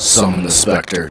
Summon the Spectre.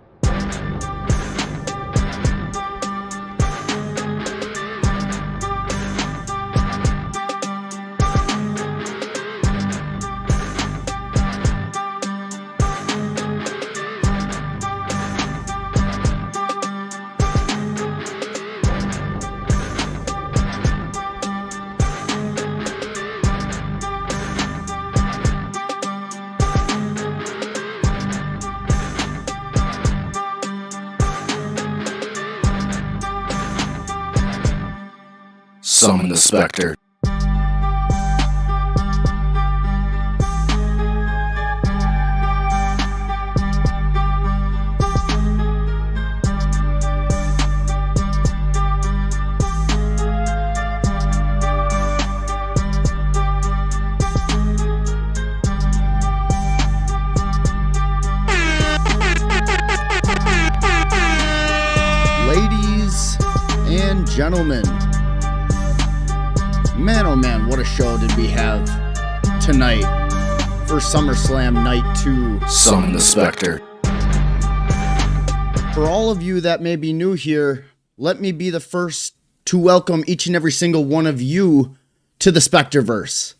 Summon the Spectre. Ladies and gentlemen, man, oh man, what a show did we have tonight for SummerSlam Night 2. Summon the Spectre. For all of you that may be new here, let me be the first to welcome each and every single one of you to the Spectreverse.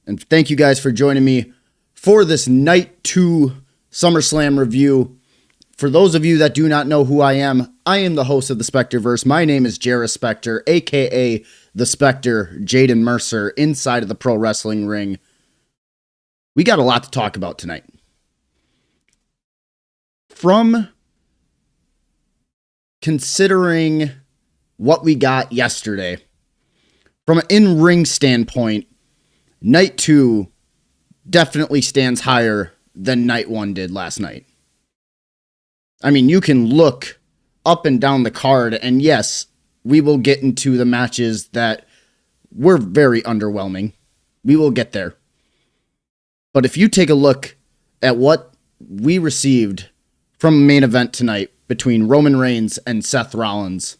And thank you guys for joining me for this Night 2 SummerSlam review. For those of you that do not know who I am the host of the Spectreverse. My name is JariSpectre, aka the Spectre, Jade Mercer, inside of the pro wrestling ring. We got a lot to talk about tonight. From considering what we got yesterday, from an in-ring standpoint, Night 2 definitely stands higher than Night 1 did last night. I mean, you can look up and down the card, and yes, we will get into the matches that were very underwhelming. We will get there. But if you take a look at what we received from a main event tonight between Roman Reigns and Seth Rollins,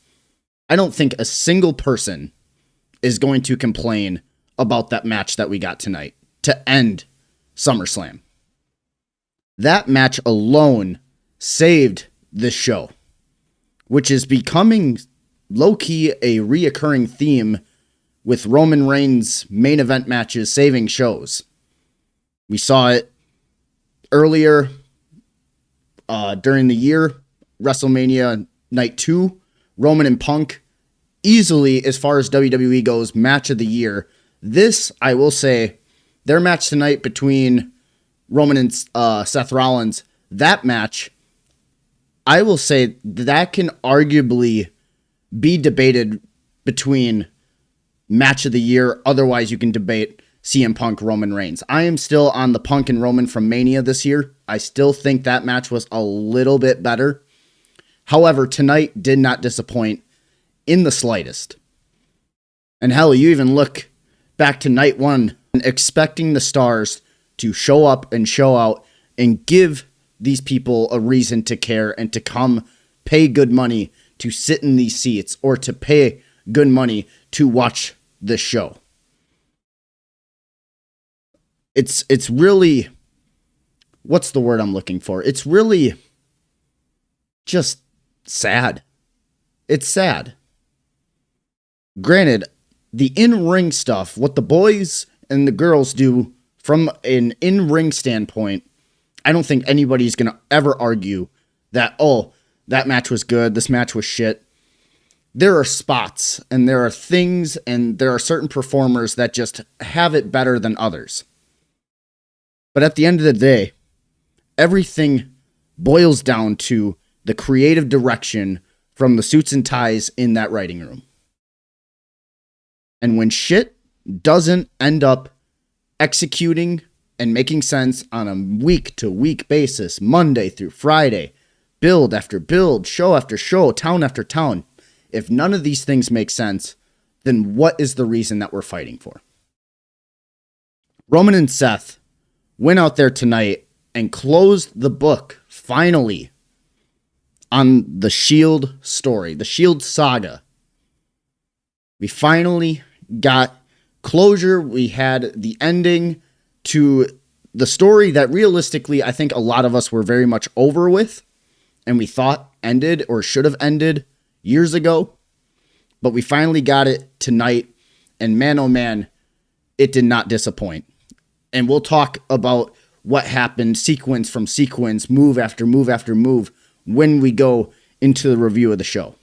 I don't think a single person is going to complain about that match that we got tonight to end SummerSlam. That match alone saved this show, which is becoming low-key a reoccurring theme with Roman Reigns' main event matches saving shows. We saw it earlier during the year, WrestleMania Night 2, Roman and Punk, easily, as far as WWE goes, match of the year. This, I will say, their match tonight between Roman and Seth Rollins, that match, I will say that can arguably be debated between match of the year. Otherwise, you can debate CM Punk, Roman Reigns. I am still on the Punk and Roman from Mania this year. I still think that match was a little bit better. However, tonight did not disappoint in the slightest. And hell, you even look back to Night 1 expecting the stars to show up and show out and give these people a reason to care and to come pay good money to sit in these seats or to pay good money to watch this show. It's really, what's the word I'm looking for? It's really just sad. It's sad. Granted, the in-ring stuff, what the boys and the girls do from an in-ring standpoint, I don't think anybody's going to ever argue that, oh, that match was good, this match was shit. There are spots, and there are things, and there are certain performers that just have it better than others. But at the end of the day, everything boils down to the creative direction from the suits and ties in that writing room. And when shit doesn't end up executing and making sense on a week-to-week basis, Monday through Friday, build after build, show after show, town after town, if none of these things make sense, then what is the reason that we're fighting for? Roman and Seth went out there tonight and closed the book, finally, on the Shield story, the Shield saga. We finally got closure. We had the ending to the story that realistically I think a lot of us were very much over with and we thought ended or should have ended years ago. But we finally got it tonight, and man, oh man, it did not disappoint. And we'll talk about what happened sequence from sequence, move after move after move, when we go into the review of the show.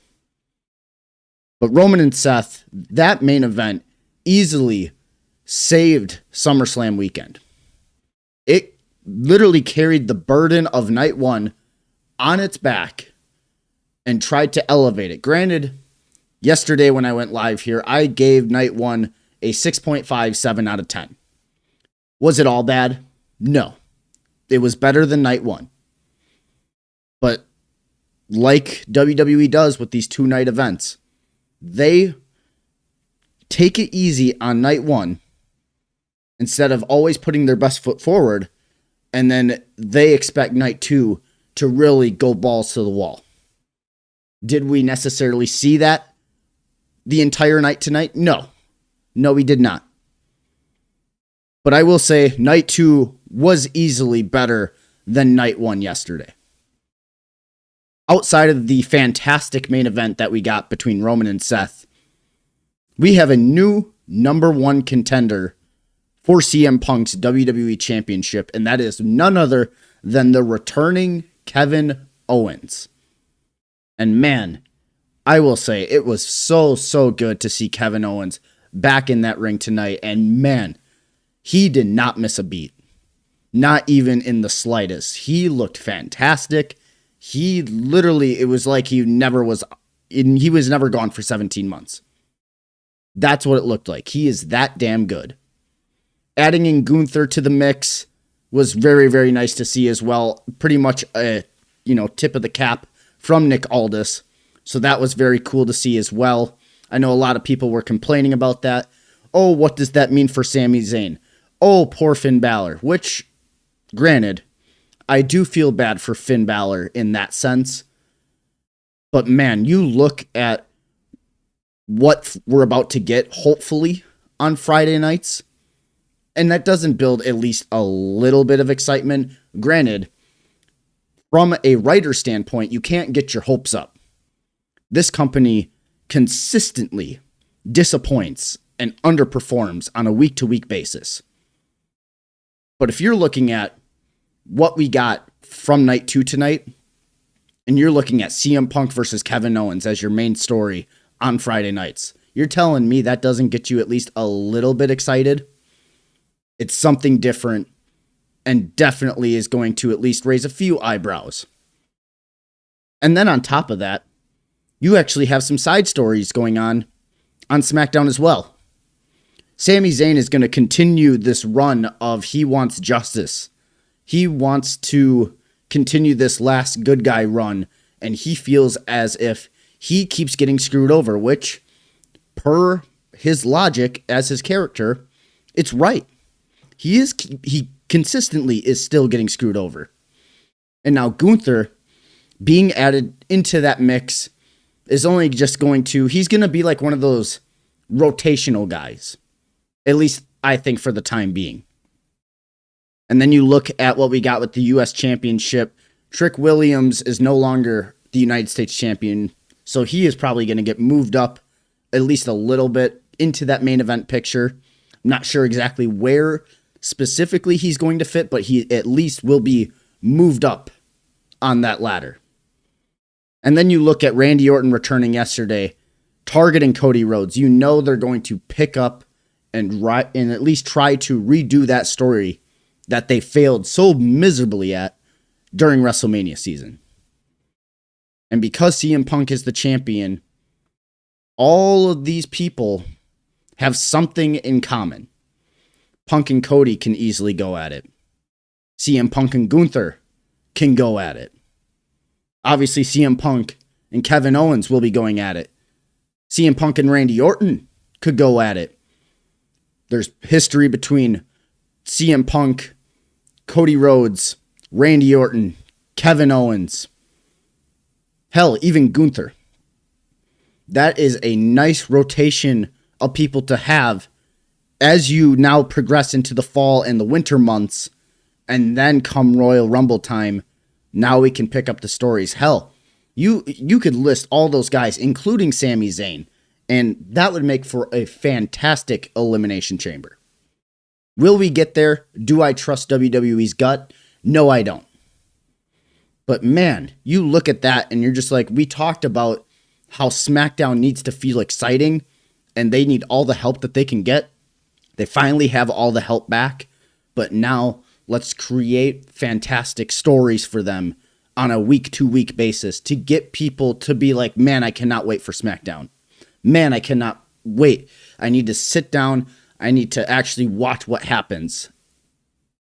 But Roman and Seth, that main event easily saved SummerSlam weekend. It literally carried the burden of night one on its back and tried to elevate it. Granted, yesterday when I went live here, I gave night one a 6.57 out of 10. Was it all bad? No. It was better than night one. But like WWE does with these 2-night events, they take it easy on night one instead of always putting their best foot forward, and then they expect night two to really go balls to the wall. Did we necessarily see that the entire night tonight? No. No, we did not. But I will say night two was easily better than night one yesterday. Outside of the fantastic main event that we got between Roman and Seth, we have a new number one contender for CM Punk's WWE Championship, and that is none other than the returning Kevin Owens. And man, I will say it was so good to see Kevin Owens back in that ring tonight, and man, he did not miss a beat. Not even in the slightest. He looked fantastic. He literally, it was like he was never gone for 17 months. That's what it looked like. He is that damn good. Adding in Gunther to the mix was very nice to see as well. Pretty much a, tip of the cap from Nick Aldis. So that was very cool to see as well. I know a lot of people were complaining about that. Oh, what does that mean for Sami Zayn? Oh, poor Finn Balor. Which, granted, I do feel bad for Finn Balor in that sense. But man, you look at what we're about to get, hopefully, on Friday nights, and that doesn't build at least a little bit of excitement. Granted, from a writer standpoint, you can't get your hopes up. This company consistently disappoints and underperforms on a week-to-week basis. But if you're looking at what we got from night two tonight, and you're looking at CM Punk versus Kevin Owens as your main story on Friday nights, you're telling me that doesn't get you at least a little bit excited? It's something different and definitely is going to at least raise a few eyebrows. And then on top of that, you actually have some side stories going on SmackDown as well. Sami Zayn is going to continue this run of he wants justice. He wants to continue this last good guy run, and he feels as if he keeps getting screwed over, which, per his logic as his character, it's right. He consistently is still getting screwed over. And now Gunther being added into that mix is only just he's going to be like one of those rotational guys. At least I think for the time being. And then you look at what we got with the U.S. Championship. Trick Williams is no longer the United States champion, so he is probably going to get moved up at least a little bit into that main event picture. I'm not sure exactly where specifically he's going to fit, but he at least will be moved up on that ladder. And then you look at Randy Orton returning yesterday, targeting Cody Rhodes. You know they're going to pick up and at least try to redo that story that they failed so miserably at during WrestleMania season. And because CM Punk is the champion, all of these people have something in common. Punk and Cody can easily go at it. CM Punk and Gunther can go at it. Obviously, CM Punk and Kevin Owens will be going at it. CM Punk and Randy Orton could go at it. There's history between CM Punk, Cody Rhodes, Randy Orton, Kevin Owens. Hell, even Gunther. That is a nice rotation of people to have as you now progress into the fall and the winter months. And then come Royal Rumble time, now we can pick up the stories. Hell, you could list all those guys, including Sami Zayn, and that would make for a fantastic Elimination Chamber. Will we get there? Do I trust WWE's gut? No, I don't. But man, you look at that and you're just like, we talked about how SmackDown needs to feel exciting and they need all the help that they can get. They finally have all the help back, but now let's create fantastic stories for them on a week-to-week basis to get people to be like, man, I cannot wait for SmackDown. Man, I cannot wait. I need to sit down. I need to actually watch what happens.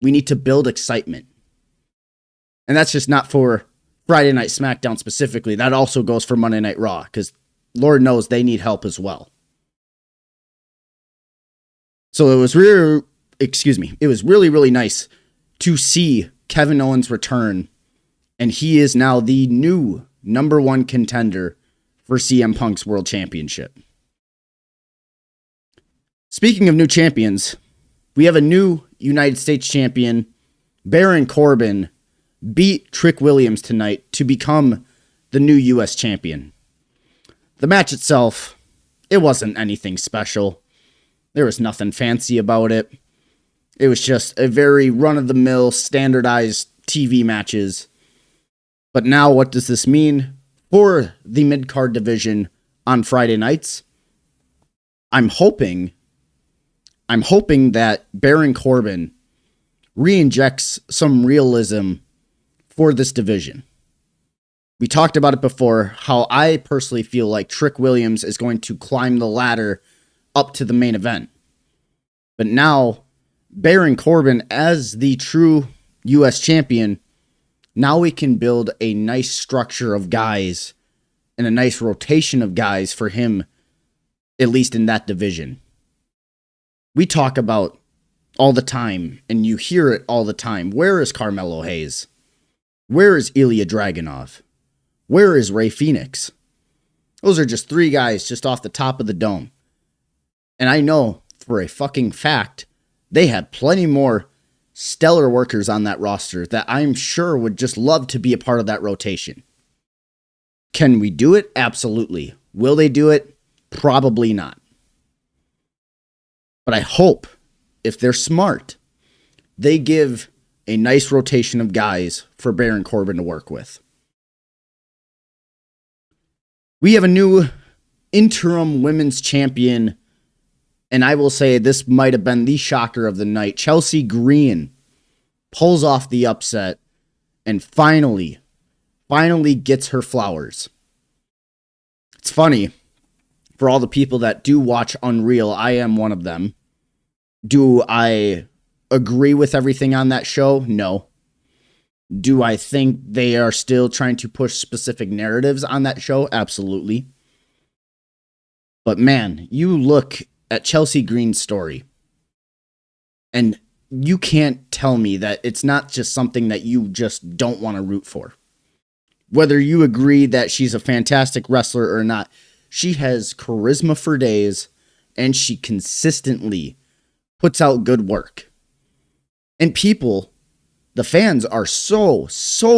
We need to build excitement. And that's just not for Friday Night SmackDown specifically. That also goes for Monday Night Raw, because Lord knows they need help as well. So it was really, really nice to see Kevin Owens return, and he is now the new number one contender for CM Punk's World Championship. Speaking of new champions, we have a new United States champion. Baron Corbin beat Trick Williams tonight to become the new U.S. champion. The match itself, it wasn't anything special. There was nothing fancy about it. It was just a very run-of-the-mill, standardized TV matches. But now what does this mean for the mid-card division on Friday nights? I'm hoping that Baron Corbin re-injects some realism for this division. We talked about it before, how I personally feel like Trick Williams is going to climb the ladder up to the main event. But now, Baron Corbin as the true U.S. champion, now we can build a nice structure of guys and a nice rotation of guys for him, at least in that division. We talk about all the time, and you hear it all the time. Where is Carmelo Hayes? Where is Ilya Dragunov? Where is Rey Fenix? Those are just three guys just off the top of the dome. And I know for a fucking fact, they have plenty more stellar workers on that roster that I'm sure would just love to be a part of that rotation. Can we do it? Absolutely. Will they do it? Probably not. But I hope, if they're smart, they give a nice rotation of guys for Baron Corbin to work with. We have a new interim women's champion, and I will say this might have been the shocker of the night. Chelsea Green pulls off the upset and finally gets her flowers. It's funny, for all the people that do watch Unreal, I am one of them. Do I agree with everything on that show? No. Do I think they are still trying to push specific narratives on that show? Absolutely. But man, you look at Chelsea Green's story, and you can't tell me that it's not just something that you just don't want to root for. Whether you agree that she's a fantastic wrestler or not, she has charisma for days, and she consistently puts out good work. And people, the fans, are so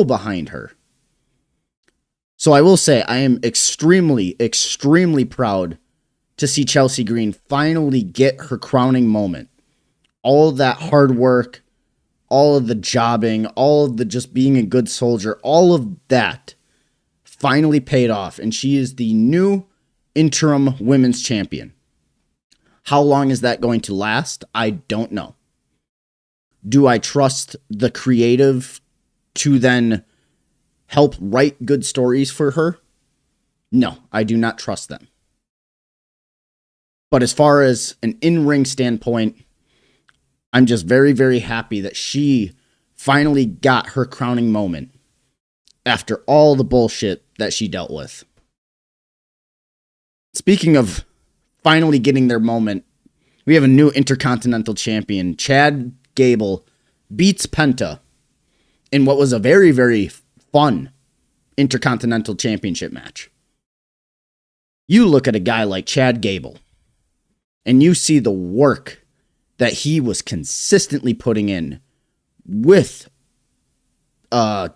behind her. So I will say I am extremely proud to see Chelsea Green finally get her crowning moment. All of that hard work, all of the jobbing, all of the just being a good soldier, all of that finally paid off, and she is the new interim women's champion. How long is that going to last? I don't know. Do I trust the creative to then help write good stories for her? No, I do not trust them. But as far as an in-ring standpoint, I'm just very happy that she finally got her crowning moment after all the bullshit that she dealt with. Speaking of finally getting their moment, we have a new Intercontinental champion. Chad Gable beats Penta in what was a very fun Intercontinental Championship match. You look at a guy like Chad Gable, and you see the work that he was consistently putting in with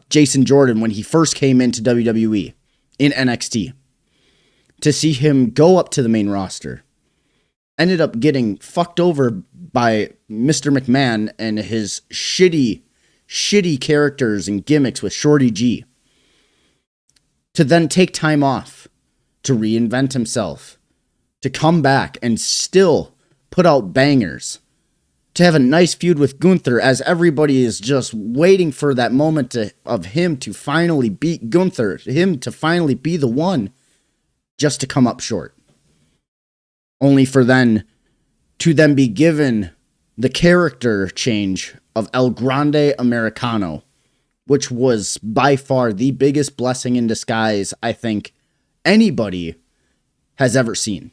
Jason Jordan when he first came into WWE in NXT. To see him go up to the main roster. Ended up getting fucked over by Mr. McMahon and his shitty characters and gimmicks with Shorty G. To then take time off, to reinvent himself, to come back and still put out bangers, to have a nice feud with Gunther as everybody is just waiting for that moment of him to finally beat Gunther, him to finally be the one, just to come up short. Only for then to then be given the character change of El Grande Americano, which was by far the biggest blessing in disguise I think anybody has ever seen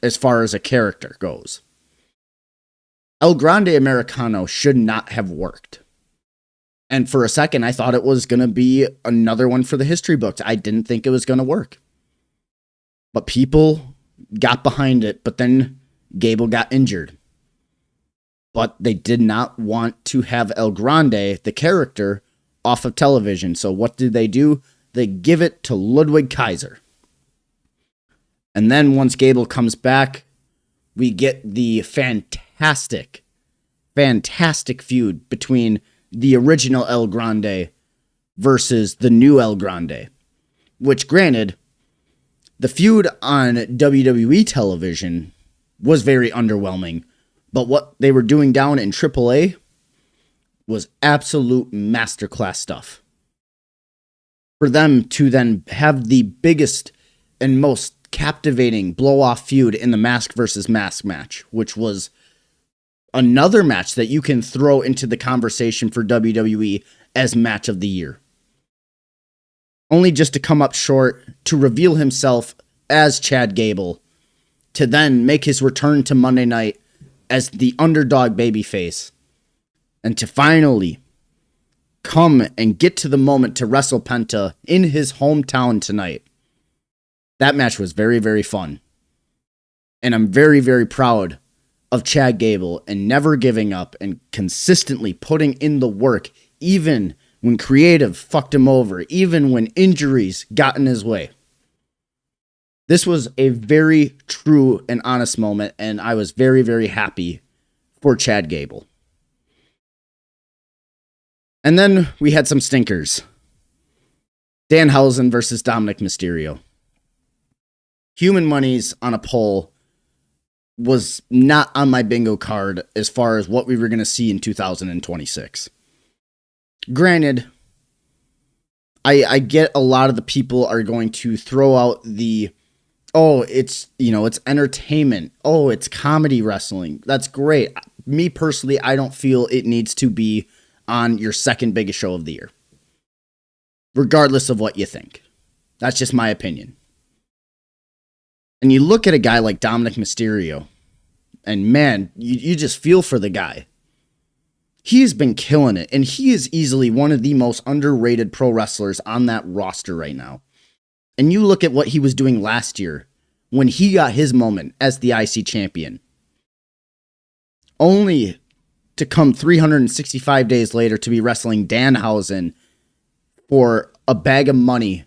as far as a character goes. El Grande Americano should not have worked. And for a second, I thought it was going to be another one for the history books. I didn't think it was going to work. But people got behind it, but then Gable got injured. But they did not want to have El Grande, the character, off of television. So what did they do? They give it to Ludwig Kaiser. And then once Gable comes back, we get the fantastic feud between the original El Grande versus the new El Grande. Which, granted, the feud on WWE television was very underwhelming, but what they were doing down in AAA was absolute masterclass stuff. For them to then have the biggest and most captivating blow-off feud in the mask versus mask match, which was another match that you can throw into the conversation for WWE as match of the year. Only just to come up short, to reveal himself as Chad Gable, to then make his return to Monday Night as the underdog babyface, and to finally come and get to the moment to wrestle Penta in his hometown tonight. That match was very, very fun. And I'm very, very proud of Chad Gable and never giving up and consistently putting in the work, even when creative fucked him over, even when injuries got in his way. This was a very true and honest moment, and I was very, very happy for Chad Gable. And then we had some stinkers. Danhausen versus Dominik Mysterio. Human Monies on a poll was not on my bingo card as far as what we were going to see in 2026. Granted, I get a lot of the people are going to throw out the, oh, it's entertainment. Oh, it's comedy wrestling. That's great. Me personally, I don't feel it needs to be on your second biggest show of the year, regardless of what you think. That's just my opinion. And you look at a guy like Dominik Mysterio, and man, you just feel for the guy. He has been killing it, and he is easily one of the most underrated pro wrestlers on that roster right now. And you look at what he was doing last year when he got his moment as the IC champion. Only to come 365 days later to be wrestling Danhausen for a bag of money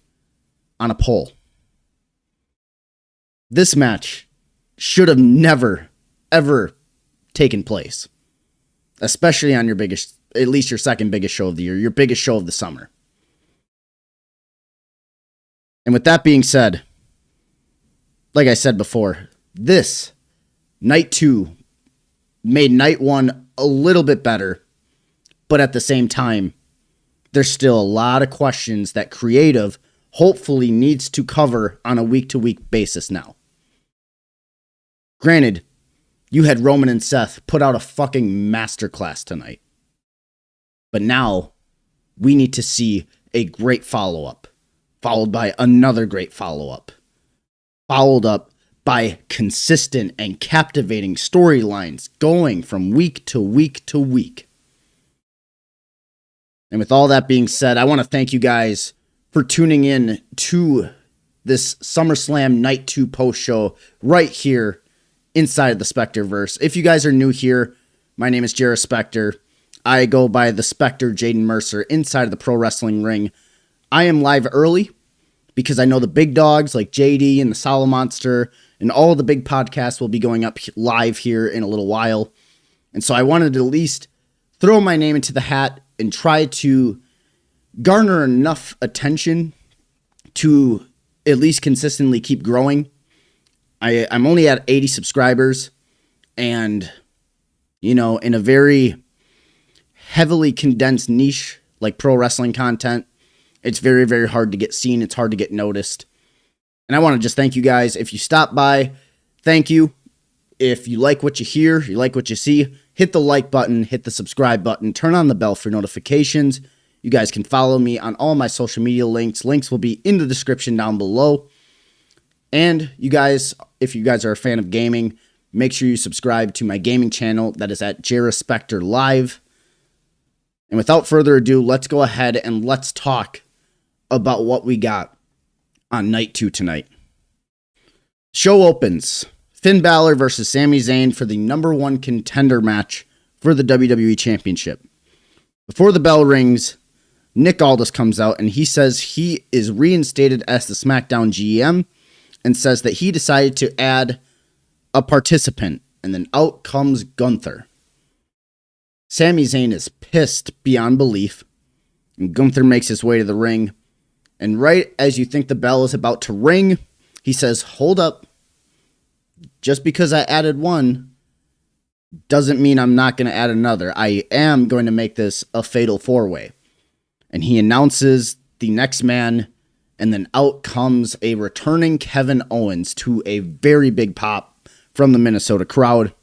on a pole. This match should have never, ever taken place. Especially on your biggest, at least your second biggest show of the year, your biggest show of the summer. And with that being said, like I said before, this night 2 made night 1 a little bit better, but at the same time, there's still a lot of questions that creative hopefully needs to cover on a week-to-week basis now. Granted, you had Roman and Seth put out a fucking masterclass tonight. But now, we need to see a great follow-up, followed by another great follow-up, followed up by consistent and captivating storylines going from week to week to week. And with all that being said, I want to thank you guys for tuning in to this SummerSlam Night 2 post show right here inside of the Spectreverse. If you guys are new here, my name is JariSpectre. I go by the Spectre, Jade and Mercer, inside of the pro wrestling ring. I am live early because I know the big dogs like JD and the Solid Monster and all the big podcasts will be going up live here in a little while. And so I wanted to at least throw my name into the hat and try to garner enough attention to at least consistently keep growing. I'm only at 80 subscribers, and, you know, in a very heavily condensed niche like pro wrestling content, it's very, very hard to get seen. It's hard to get noticed. And I want to just thank you guys. If you stop by, thank you. If you like what you hear, you like what you see, hit the like button, hit the subscribe button, turn on the bell for notifications. You guys can follow me on all my social media links. Links will be in the description down below. And you guys, if you guys are a fan of gaming, make sure you subscribe to my gaming channel that is at JariSpectre Live. And without further ado, let's go ahead and let's talk about what we got on night 2 tonight. Show opens. Finn Balor versus Sami Zayn for the number 1 contender match for the WWE Championship. Before the bell rings, Nick Aldis comes out and he says he is reinstated as the SmackDown GM and says that he decided to add a participant, and then out comes Gunther. Sami Zayn is pissed beyond belief, and Gunther makes his way to the ring, and right as you think the bell is about to ring, he says, "Hold up. Just because I added one doesn't mean I'm not going to add another. I am going to make this a fatal 4-way. And he announces the next man, and then out comes a returning Kevin Owens to a very big pop from the Minnesota crowd.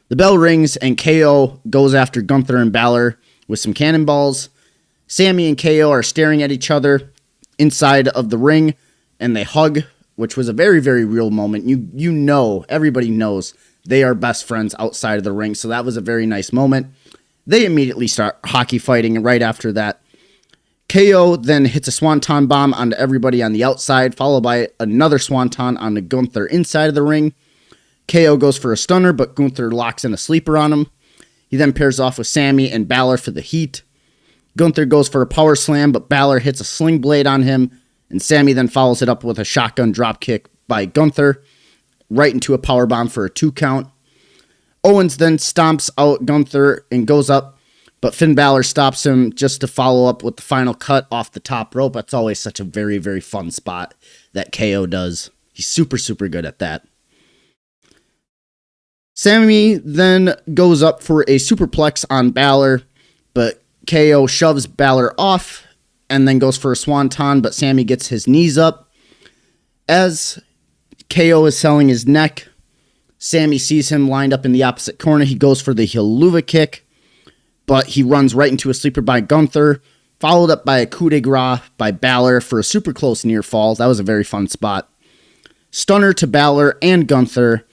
The bell rings, and KO goes after Gunther and Balor with some cannonballs. Sami and KO are staring at each other inside of the ring, and they hug, which was a very, very real moment. You know, everybody knows they are best friends outside of the ring, so that was a very nice moment. They immediately start hockey fighting, and right after that, KO then hits a swanton bomb onto everybody on the outside, followed by another swanton onto Gunther inside of the ring. KO goes for a stunner, but Gunther locks in a sleeper on him. He then pairs off with Sami and Balor for the heat. Gunther goes for a power slam, but Balor hits a sling blade on him, and Sami then follows it up with a shotgun dropkick by Gunther, right into a powerbomb for a 2 count. Owens then stomps out Gunther and goes up, but Finn Balor stops him just to follow up with the final cut off the top rope. That's always such a very, very fun spot that KO does. He's super, super good at that. Sami then goes up for a superplex on Balor, but KO shoves Balor off and then goes for a swanton, but Sami gets his knees up. As KO is selling his neck, Sami sees him lined up in the opposite corner. He goes for the Helluva kick, but he runs right into a sleeper by Gunther, followed up by a coup de grace by Balor for a super close near fall. That was a very fun spot. Stunner to Balor and Gunther,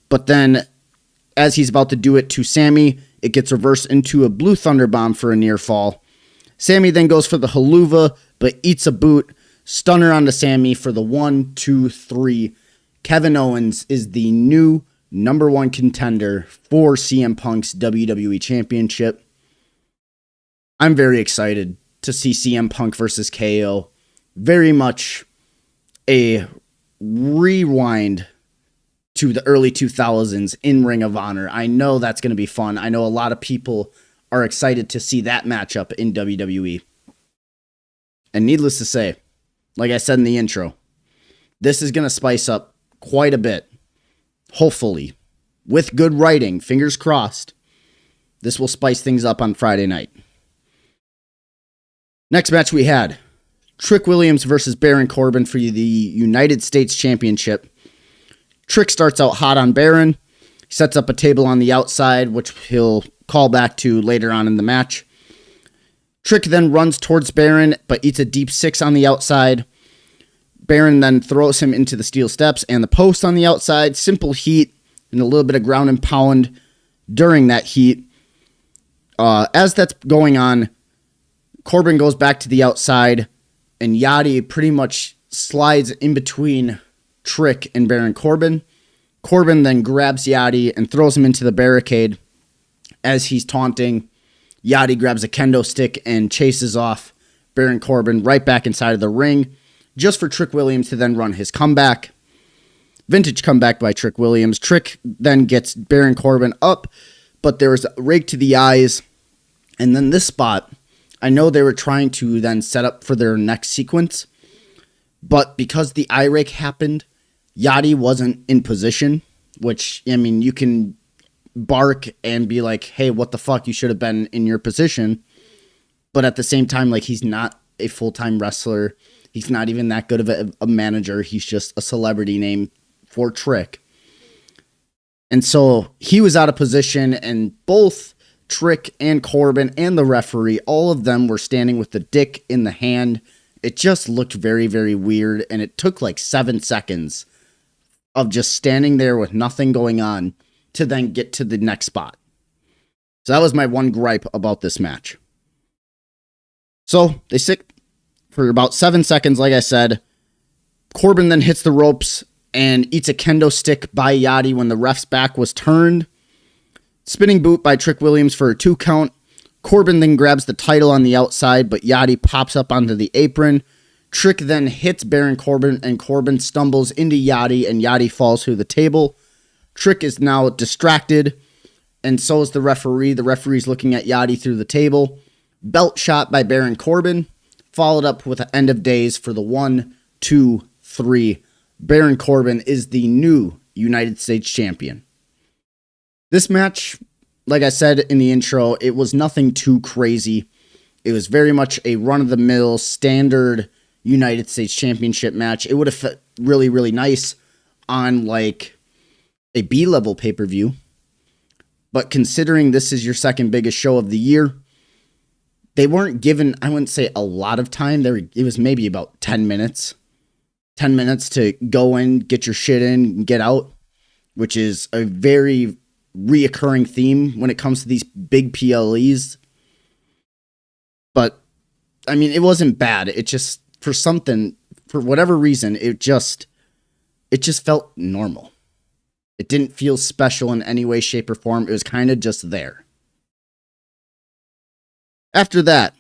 but then as he's about to do it to Sami, it gets reversed into a blue thunder bomb for a near fall. Sami then goes for the Helluva, but eats a boot. Stunner onto Sami for the 1, 2, 3. Kevin Owens is the new number 1 contender for CM Punk's WWE Championship. I'm very excited to see CM Punk versus KO. Very much a rewind to the early 2000s in Ring of Honor. I know that's going to be fun. I know a lot of people are excited to see that matchup in WWE. And needless to say, like I said in the intro, this is going to spice up quite a bit. Hopefully, with good writing, fingers crossed, this will spice things up on Friday night. Next match we had Trick Williams versus Baron Corbin for the United States Championship. Trick starts out hot on Baron. He sets up a table on the outside, which he'll call back to later on in the match. Trick then runs towards Baron, but eats a deep 6 on the outside. Baron then throws him into the steel steps and the post on the outside. Simple heat and a little bit of ground and pound during that heat. As that's going on, Corbin goes back to the outside, and Yachty pretty much slides in between Trick and Baron Corbin. Corbin then grabs Yachty and throws him into the barricade as he's taunting. Yachty grabs a kendo stick and chases off Baron Corbin right back inside of the ring, just for Trick Williams to then run his comeback. Vintage comeback by Trick Williams. Trick then gets Baron Corbin up, but there was a rake to the eyes. And then this spot, I know they were trying to then set up for their next sequence, but because the eye rake happened, Yachty wasn't in position, which, I mean, you can bark and be like, hey, what the fuck, you should have been in your position. But at the same time, like, he's not a full-time wrestler. He's not even that good of a manager. He's just a celebrity name for Trick. And so he was out of position, and both Trick and Corbin and the referee, all of them were standing with the dick in the hand. It just looked very, very weird, and it took like 7 seconds of just standing there with nothing going on to then get to the next spot. So that was my one gripe about this match. So they sit for about 7 seconds, like I said. Corbin then hits the ropes and eats a kendo stick by Yachty when the ref's back was turned. Spinning boot by Trick Williams for a 2 count. Corbin then grabs the title on the outside, but Yachty pops up onto the apron. Trick then hits Baron Corbin, and Corbin stumbles into Yachty, and Yachty falls through the table. Trick is now distracted, and so is the referee. The referee's looking at Yachty through the table. Belt shot by Baron Corbin, followed up with an end of days for the 1, 2, 3. Baron Corbin is the new United States champion. This match, like I said in the intro, it was nothing too crazy. It was very much a run-of-the-mill, standard United States Championship match. It would have fit really, really nice on like a B-level pay-per-view. But considering this is your second biggest show of the year, they weren't given, I wouldn't say a lot of time. It was maybe about 10 minutes. 10 minutes to go in, get your shit in, and get out, which is a very reoccurring theme when it comes to these big PLEs. But, I mean, it wasn't bad. It just, for whatever reason, it just felt normal. It didn't feel special in any way, shape, or form. It was kind of just there. After that,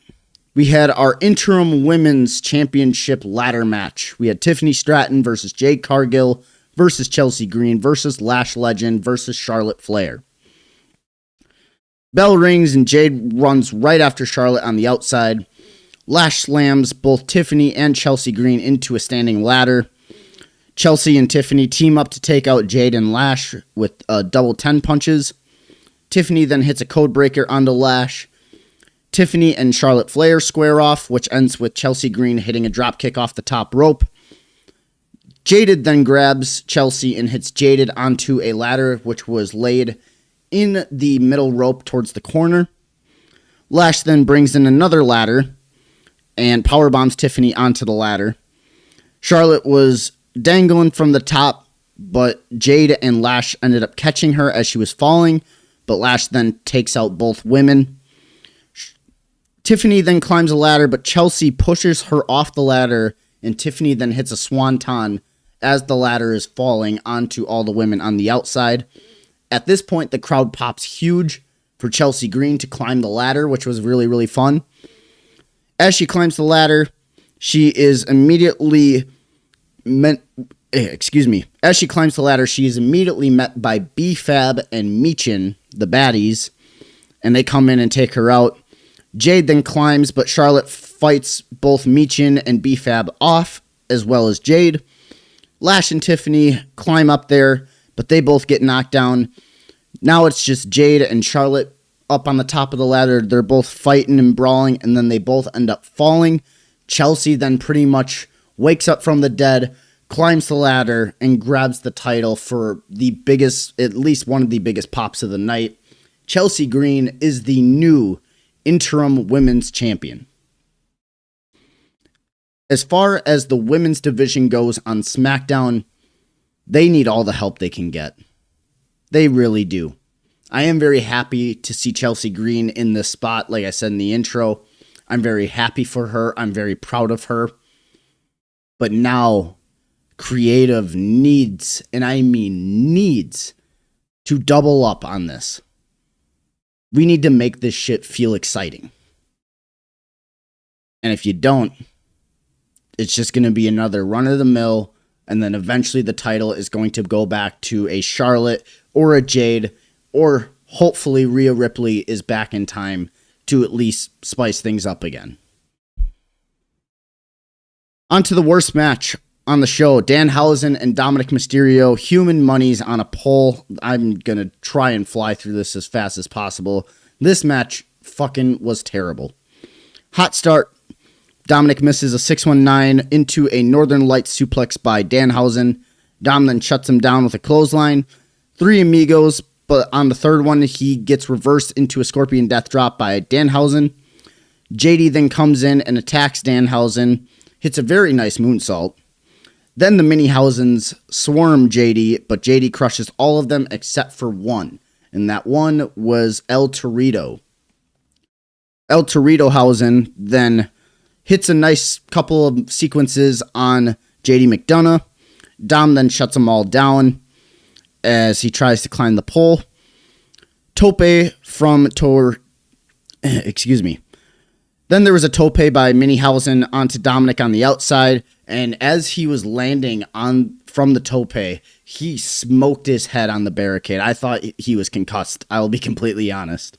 we had our interim women's championship ladder match. We had Tiffany Stratton versus Jade Cargill versus Chelsea Green versus Lash Legend versus Charlotte Flair. Bell rings and Jade runs right after Charlotte on the outside. Lash slams both Tiffany and Chelsea Green into a standing ladder. Chelsea and Tiffany team up to take out Jade and Lash with double 10 punches. Tiffany then hits a code breaker onto Lash. Tiffany and Charlotte Flair square off, which ends with Chelsea Green hitting a dropkick off the top rope. Jaded then grabs Chelsea and hits Jaded onto a ladder, which was laid in the middle rope towards the corner. Lash then brings in another ladder and powerbombs Tiffany onto the ladder. Charlotte was dangling from the top, but Jade and Lash ended up catching her as she was falling, but Lash then takes out both women. Tiffany then climbs a ladder, but Chelsea pushes her off the ladder, and Tiffany then hits a swanton as the ladder is falling onto all the women on the outside. At this point, the crowd pops huge for Chelsea Green to climb the ladder, which was really, really fun. As she climbs the ladder, she is immediately met by B-Fab and Meechin, the baddies, and they come in and take her out. Jade then climbs, but Charlotte fights both Meechin and B-Fab off, as well as Jade. Lash and Tiffany climb up there, but they both get knocked down. Now it's just Jade and Charlotte up on the top of the ladder. They're both fighting and brawling, and then they both end up falling. Chelsea then pretty much wakes up from the dead, climbs the ladder, and grabs the title for the biggest, at least one of the biggest pops of the night. Chelsea Green is the new interim women's champion. As far as the women's division goes on SmackDown, they need all the help they can get. They really do. I am very happy to see Chelsea Green in this spot, like I said in the intro. I'm very happy for her. I'm very proud of her. But now, creative needs, and I mean needs, to double up on this. We need to make this shit feel exciting. And if you don't, it's just going to be another run-of-the-mill, and then eventually the title is going to go back to a Charlotte or a Jade, or hopefully Rhea Ripley is back in time to at least spice things up again. On to the worst match on the show. Danhausen and Dominik Mysterio, human monies on a pole. I'm going to try and fly through this as fast as possible. This match fucking was terrible. Hot start. Dominik misses a 619 into a Northern Lights suplex by Danhausen. Dom then shuts him down with a clothesline. 3 amigos, but on the third one, he gets reversed into a Scorpion Death Drop by Danhausen. Jade then comes in and attacks Danhausen. Hits a very nice moonsault. Then the Minihausens swarm JD, but JD crushes all of them except for one. And that one was El Torito. El Toritohausen then hits a nice couple of sequences on JD McDonough. Dom then shuts them all down as he tries to climb the pole. Tope from Then there was a tope by Minihausen onto Dominik on the outside, and as he was landing from the tope, he smoked his head on the barricade. I thought he was concussed. I will be completely honest.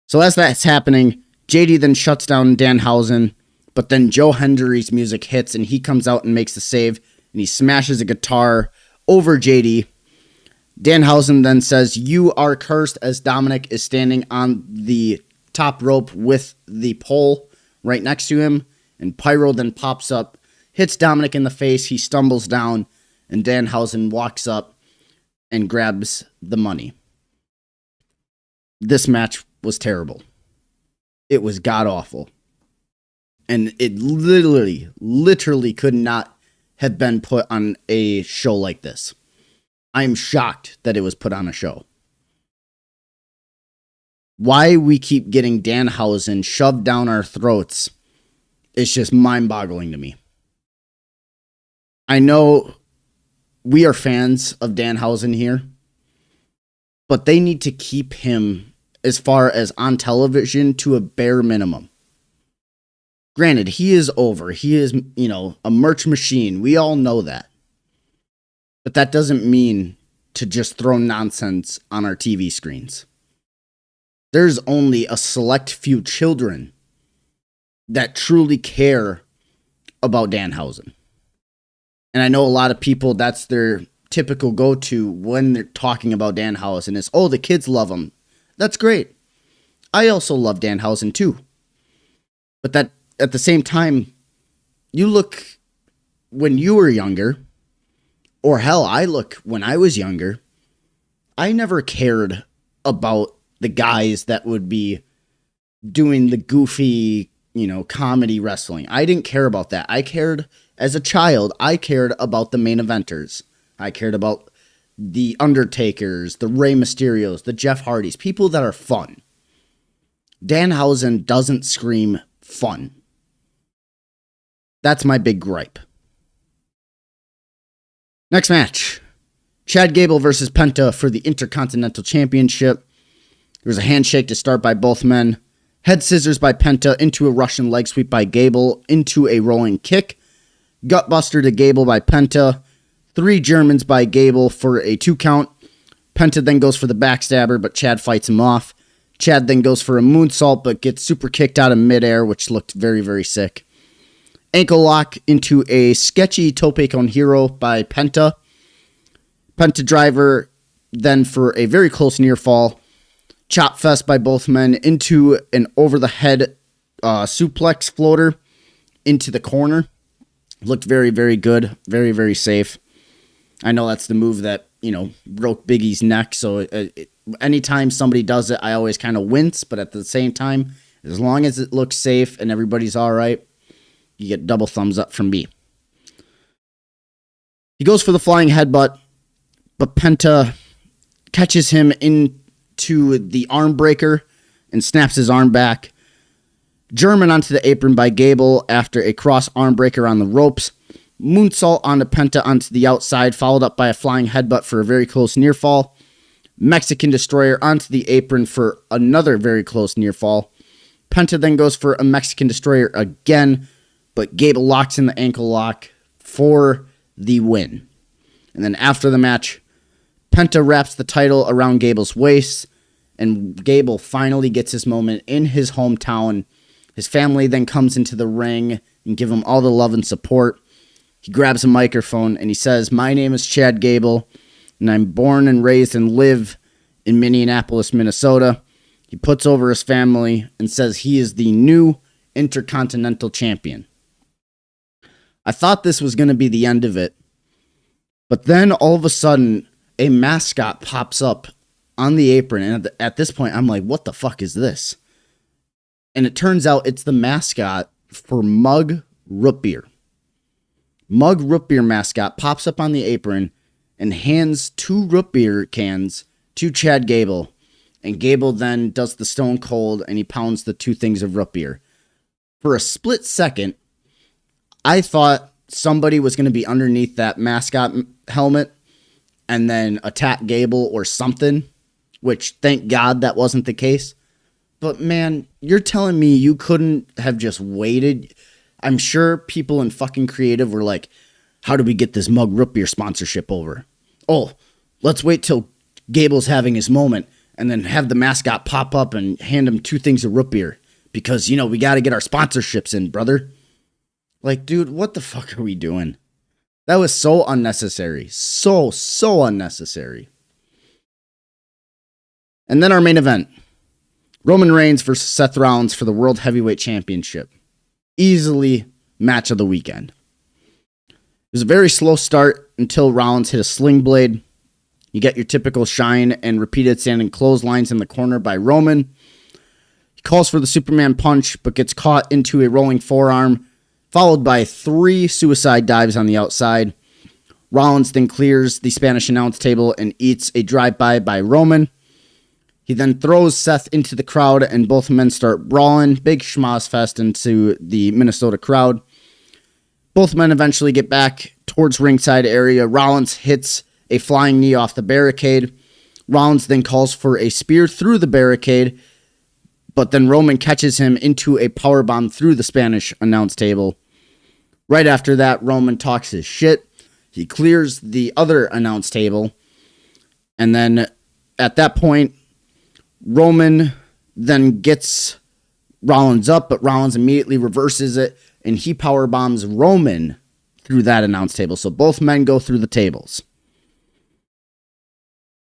So as that's happening, JD then shuts down Danhausen, but then Joe Hendry's music hits, and he comes out and makes the save, and he smashes a guitar over JD. Danhausen then says, "You are cursed," as Dominik is standing on the top rope with the pole right next to him, and Pyro then pops up, hits Dominik in the face, he stumbles down, and Danhausen walks up and grabs the money. This match was terrible. It was god-awful. And it literally could not have been put on a show like this. I am shocked that it was put on a show. Why we keep getting Danhausen shoved down our throats is just mind-boggling to me. I know we are fans of Danhausen here, but they need to keep him as far as on television to a bare minimum. Granted, he is over. He is, a merch machine. We all know that. But that doesn't mean to just throw nonsense on our TV screens. There's only a select few children that truly care about Danhausen. And I know a lot of people, that's their typical go-to when they're talking about Danhausen is, oh, the kids love him. That's great. I also love Danhausen too. But that at the same time, you look when you were younger, or hell, I look when I was younger, I never cared about the guys that would be doing the goofy, comedy wrestling. I didn't care about that. I cared, as a child, I cared about the main eventers. I cared about the Undertakers, the Rey Mysterios, the Jeff Hardys, people that are fun. Danhausen doesn't scream fun. That's my big gripe. Next match. Chad Gable versus Penta for the Intercontinental Championship. There was a handshake to start by both men. Head scissors by Penta into a Russian leg sweep by Gable into a rolling kick. Gutbuster to Gable by Penta. 3 Germans by Gable for a 2 count. Penta then goes for the backstabber, but Chad fights him off. Chad then goes for a moonsault, but gets super kicked out of midair, which looked very, very sick. Ankle lock into a sketchy tope con hero by Penta. Penta driver then for a very close near fall. Chop fest by both men into an over-the-head suplex floater into the corner. Looked very, very good. Very, very safe. I know that's the move that, broke Big E's neck. So anytime somebody does it, I always kind of wince. But at the same time, as long as it looks safe and everybody's all right, you get double thumbs up from me. He goes for the flying headbutt, but Penta catches him into the arm breaker and snaps his arm back. German onto the apron by Gable after a cross arm breaker on the ropes. Moonsault onto Penta onto the outside, followed up by a flying headbutt for a very close near fall. Mexican Destroyer onto the apron for another very close near fall. Penta then goes for a Mexican Destroyer again, but Gable locks in the ankle lock for the win. And then after the match, Penta wraps the title around Gable's waist, and Gable finally gets his moment in his hometown. His family then comes into the ring and give him all the love and support. He grabs a microphone and he says, "My name is Chad Gable, and I'm born and raised and live in Minneapolis, Minnesota." He puts over his family and says he is the new Intercontinental Champion. I thought this was going to be the end of it, but then all of a sudden, a mascot pops up on the apron, and at this point, I'm like, what the fuck is this? And it turns out it's the mascot for Mug Root Beer. Mug Root Beer mascot pops up on the apron and hands 2 root beer cans to Chad Gable. And Gable then does the Stone Cold and he pounds the 2 things of root beer. For a split second, I thought somebody was going to be underneath that mascot helmet and then attack Gable or something, which thank God that wasn't the case. But man, you're telling me you couldn't have just waited? I'm sure people in fucking creative were like, how do we get this Mug Root Beer sponsorship over? Oh, let's wait till Gable's having his moment and then have the mascot pop up and hand him 2 things of root beer because, you know, we got to get our sponsorships in, brother. Like, dude, what the fuck are we doing? That was so unnecessary. So unnecessary. And then our main event. Roman Reigns versus Seth Rollins for the World Heavyweight Championship. Easily match of the weekend. It was a very slow start until Rollins hit a sling blade. You get your typical shine and repeated standing clotheslines in the corner by Roman. He calls for the Superman punch, but gets caught into a rolling forearm, followed by 3 suicide dives on the outside. Rollins then clears the Spanish announce table and eats a drive-by by Roman. He then throws Seth into the crowd, and both men start brawling. Big schmoz fest into the Minnesota crowd. Both men eventually get back towards ringside area. Rollins hits a flying knee off the barricade. Rollins then calls for a spear through the barricade, but then Roman catches him into a powerbomb through the Spanish announce table. Right after that, Roman talks his shit. He clears the other announce table, and then at that point, Roman then gets Rollins up, but Rollins immediately reverses it, and he powerbombs Roman through that announce table. So both men go through the tables.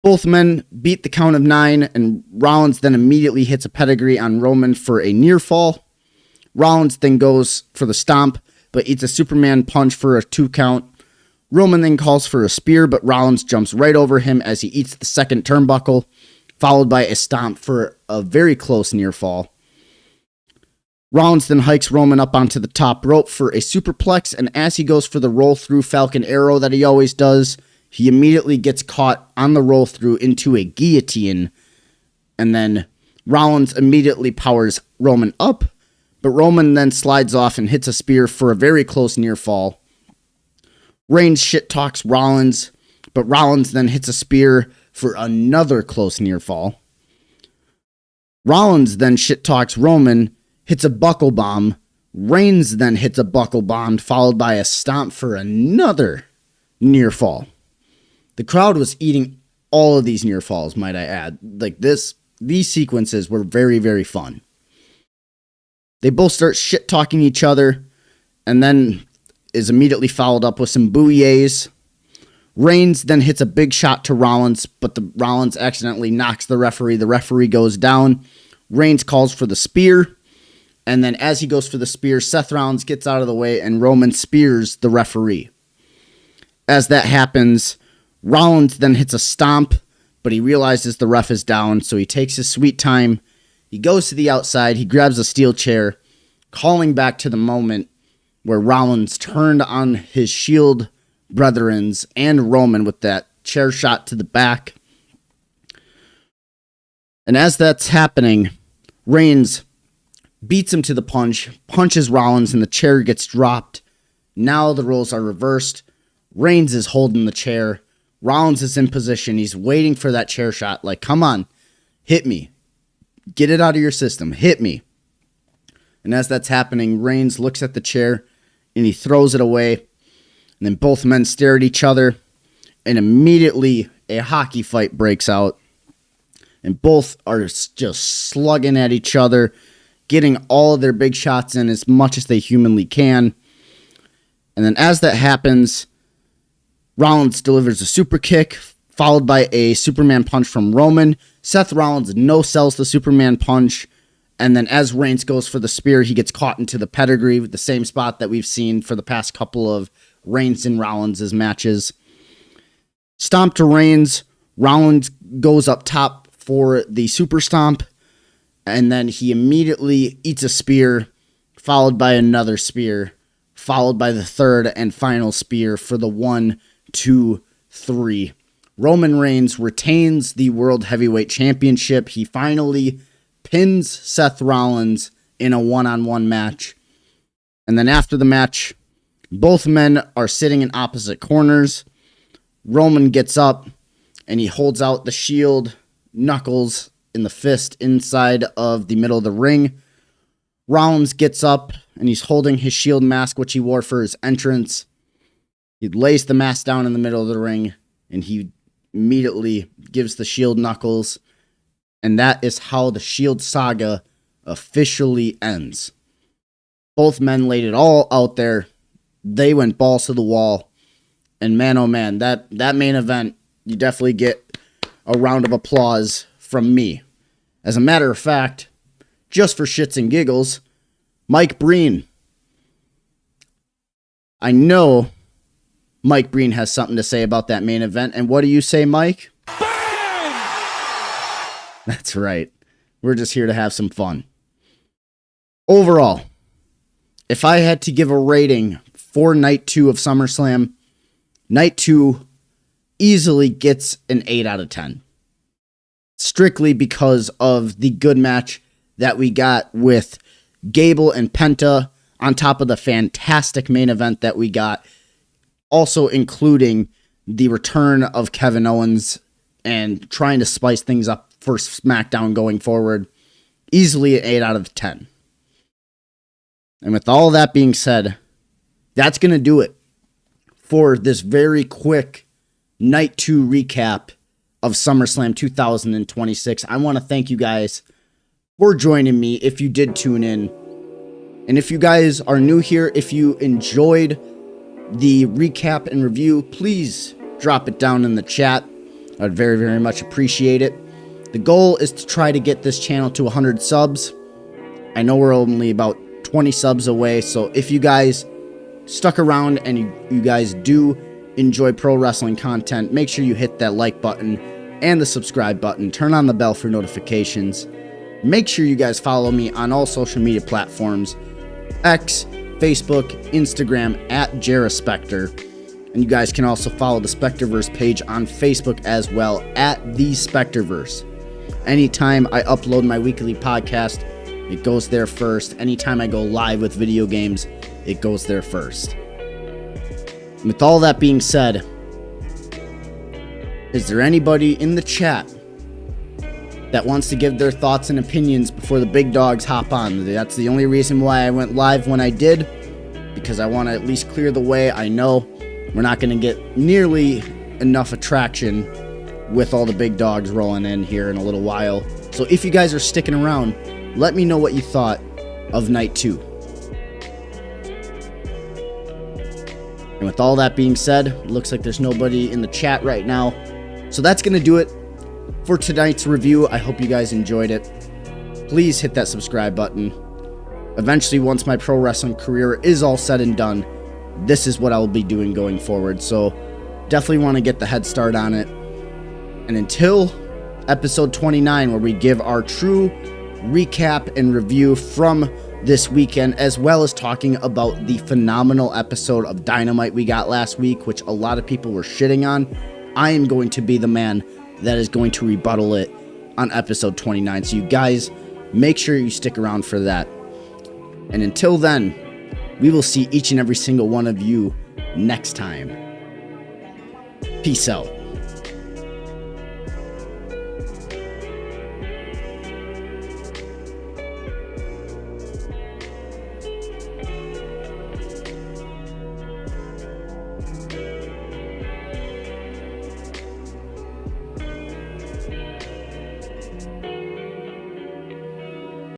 Both men beat the count of 9, and Rollins then immediately hits a pedigree on Roman for a near fall. Rollins then goes for the stomp, but eats a Superman punch for a 2 count. Roman then calls for a spear, but Rollins jumps right over him as he eats the second turnbuckle, followed by a stomp for a very close near fall. Rollins then hikes Roman up onto the top rope for a superplex, and as he goes for the roll-through Falcon Arrow that he always does, he immediately gets caught on the roll-through into a guillotine, and then Rollins immediately powers Roman up, but Roman then slides off and hits a spear for a very close near fall. Reigns shit-talks Rollins, but Rollins then hits a spear for another close near fall. Rollins then shit-talks Roman, hits a buckle bomb. Reigns then hits a buckle bomb, followed by a stomp for another near fall. The crowd was eating all of these near falls, might I add. These sequences were very, very fun. They both start shit-talking each other, and then is immediately followed up with some bouillages. Reigns then hits a big shot to Rollins, but Rollins accidentally knocks the referee. The referee goes down. Reigns calls for the spear, and then as he goes for the spear, Seth Rollins gets out of the way, and Roman spears the referee. As that happens, Rollins then hits a stomp, but he realizes the ref is down, so he takes his sweet time. He goes to the outside, he grabs a steel chair, calling back to the moment where Rollins turned on his Shield brethrens and Roman with that chair shot to the back. And as that's happening, Reigns beats him to the punch, punches Rollins, and the chair gets dropped. Now the roles are reversed. Reigns is holding the chair. Rollins is in position. He's waiting for that chair shot. Like, come on, hit me. Get it out of your system. Hit me. And as that's happening, Reigns looks at the chair and he throws it away. And then both men stare at each other. And immediately a hockey fight breaks out. And both are just slugging at each other, getting all of their big shots in as much as they humanly can. And then as that happens, Rollins delivers a super kick, followed by a Superman punch from Roman. Seth Rollins no-sells the Superman punch. And then as Reigns goes for the spear, he gets caught into the pedigree, the same spot that we've seen for the past couple of Reigns and Rollins' matches. Stomp to Reigns. Rollins goes up top for the super stomp. And then he immediately eats a spear, followed by another spear, followed by the third and final spear for the 1, 2, 3. Roman Reigns retains the World Heavyweight Championship. He finally pins Seth Rollins in a one-on-one match. And then after the match, both men are sitting in opposite corners. Roman gets up and he holds out the shield knuckles in the fist inside of the middle of the ring. Rollins gets up and he's holding his shield mask, which he wore for his entrance. He lays the mask down in the middle of the ring and he immediately gives the shield knuckles. And that is how the Shield saga officially ends. Both men laid it all out there. They went balls to the wall. And man, oh man, that main event, you definitely get a round of applause from me. As a matter of fact, just for shits and giggles, Mike Breen. I know Mike Breen has something to say about that main event. And what do you say, Mike? That's right. We're just here to have some fun. Overall, if I had to give a rating for Night 2 of SummerSlam, Night 2 easily gets an 8 out of 10. Strictly because of the good match that we got with Gable and Penta, on top of the fantastic main event that we got, also including the return of Kevin Owens and trying to spice things up for Smackdown going forward. Easily an 8 out of 10. And with all that being said, that's going to do it for this very quick Night 2 recap of SummerSlam 2026. I want to thank you guys for joining me if you did tune in. And if you guys are new here, if you enjoyed the recap and review, please drop it down in the chat. I'd very, very much appreciate it. The goal is to try to get this channel to 100 subs. I know we're only about 20 subs away, so if you guys stuck around and you guys do enjoy pro wrestling content, make sure you hit that like button and the subscribe button. Turn on the bell for notifications. Make sure you guys follow me on all social media platforms: X, Facebook, Instagram, at JariSpectre. And you guys can also follow the Spectreverse page on Facebook as well, at the Spectreverse. Anytime I upload my weekly podcast, it goes there first. Anytime I go live with video games, it goes there first. And with all that being said, is there anybody in the chat that wants to give their thoughts and opinions before the big dogs hop on? That's the only reason why I went live when I did, because I want to at least clear the way. I know we're not going to get nearly enough attraction with all the big dogs rolling in here in a little while. So if you guys are sticking around, let me know what you thought of Night 2. And with all that being said, it looks like there's nobody in the chat right now. So that's going to do it for tonight's review. I hope you guys enjoyed it. Please hit that subscribe button. Eventually, once my pro wrestling career is all said and done, this is what I will be doing going forward. So definitely want to get the head start on it. And until episode 29, where we give our true recap and review from this weekend, as well as talking about the phenomenal episode of Dynamite we got last week, which a lot of people were shitting on, I am going to be the man that is going to rebuttal it on episode 29. So you guys, make sure you stick around for that. And until then, we will see each and every single one of you next time. Peace out.